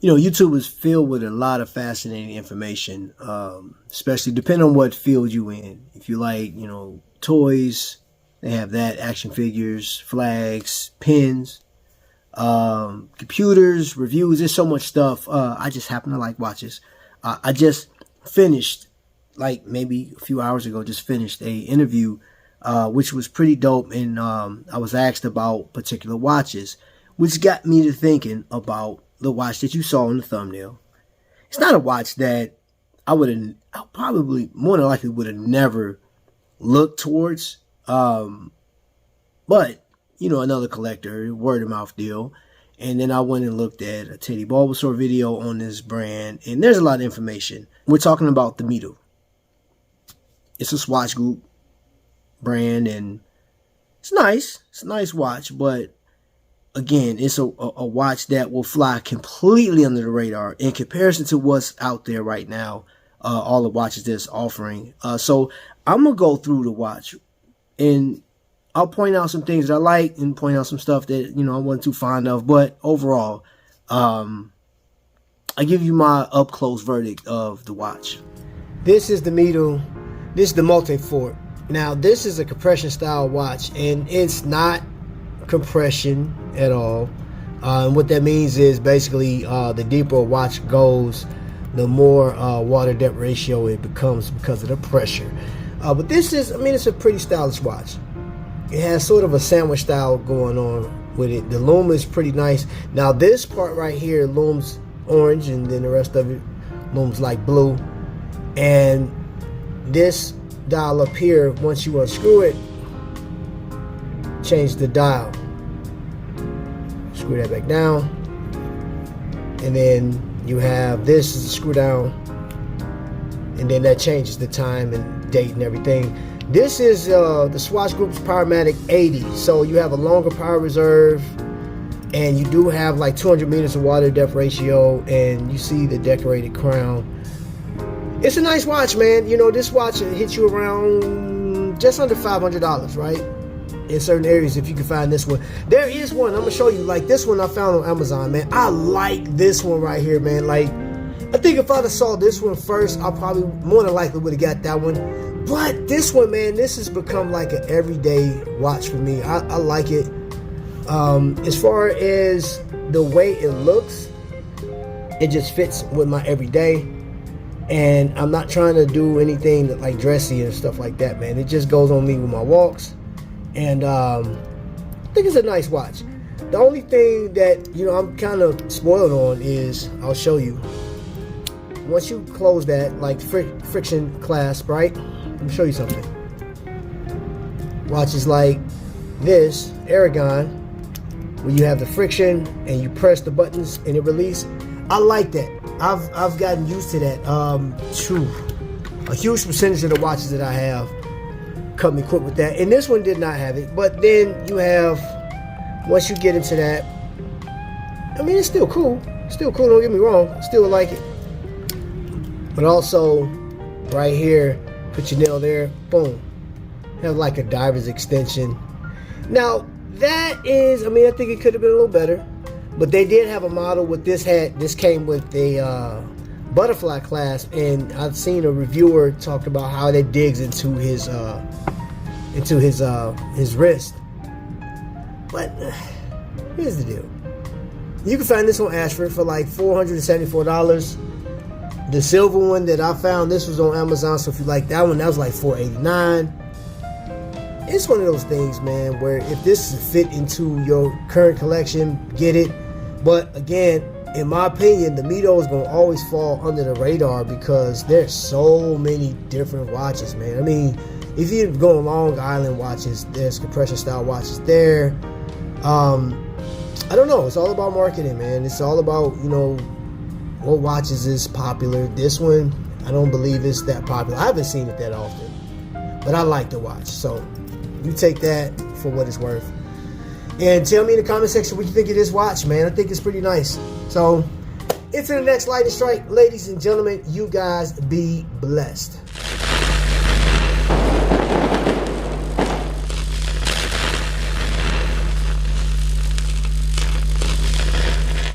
YouTube is filled with a lot of fascinating information, especially depending on what field you in. If you like, toys, they have that, action figures, flags, pins, computers, reviews. There's so much stuff. I just happen to like watches. I just finished, like maybe a few hours ago, just finished a interview, which was pretty dope. And I was asked about particular watches, which got me to thinking about the watch that you saw in the thumbnail. It's not a watch that I probably more than likely would have never looked towards. But, another collector, word of mouth deal. And then I went and looked at a Teddy Bulbasaur video on this brand. And there's a lot of information. We're talking about the Mido. It's a Swatch Group brand. And it's nice. It's a nice watch. But again, it's a watch that will fly completely under the radar in comparison to what's out there right now. All the watches that's offering. So I'm going to go through the watch. And I'll point out some things that I like and point out some stuff that, I wasn't too fond of. But overall, I give you my up-close verdict of the watch. This is the Mido. This is the Multifort. Now, this is a compression-style watch, and it's not compression at all. And what that means is basically the deeper a watch goes, the more water depth ratio it becomes because of the pressure. But this is, it's a pretty stylish watch. It has sort of a sandwich style going on with it. The lume is pretty nice. Now this part right here looms orange, and then the rest of it looms like blue. And this dial up here, once you unscrew it, change the dial. Screw that back down. And then you have this is a screw down. And then that changes the time and date and everything. This is the Swatch Group's Powermatic 80. So you have a longer power reserve, and you do have like 200 meters of water depth ratio, and you see the decorated crown. It's a nice watch, man. This watch hits you around just under $500, right? In certain areas, if you can find this one. There is one, I'm gonna show you, like this one I found on Amazon, man. I like this one right here, man. Like, I think if I'd have saw this one first, I probably more than likely would have got that one. But this one, man, this has become like an everyday watch for me. I like it. As far as the way it looks, it just fits with my everyday. And I'm not trying to do anything that like dressy and stuff like that, man. It just goes on me with my walks. And I think it's a nice watch. The only thing that, I'm kind of spoiled on is, I'll show you. Once you close that, like friction clasp, right? Let me show you something. Watches like this, Aragon, where you have the friction and you press the buttons and it releases. I like that. I've gotten used to that. A huge percentage of the watches that I have come equipped with that, and this one did not have it. But then you have, once you get into that, it's still cool. Still cool. Don't get me wrong. I still like it. But also, right here, put your nail there. Boom. Have like a diver's extension. Now that is, I think it could have been a little better. But they did have a model with this hat. This came with a butterfly clasp, and I've seen a reviewer talk about how that digs into his wrist. But here's the deal: you can find this on Ashford for like $474. The silver one that I found, this was on Amazon. So if you like that one, that was like $489. It's one of those things, man, where if this is fit into your current collection, get it. But again, in my opinion, the Mido is going to always fall under the radar because there's so many different watches, man. If you're going Long Island watches, there's compression style watches there. I don't know. It's all about marketing, man. It's all about, what watches is popular. This one, I don't believe it's that popular. I haven't seen it that often, but I like the watch. So you take that for what it's worth. And tell me in the comment section what you think of this watch, man. I think it's pretty nice. So, until the next lightning strike, ladies and gentlemen, you guys be blessed.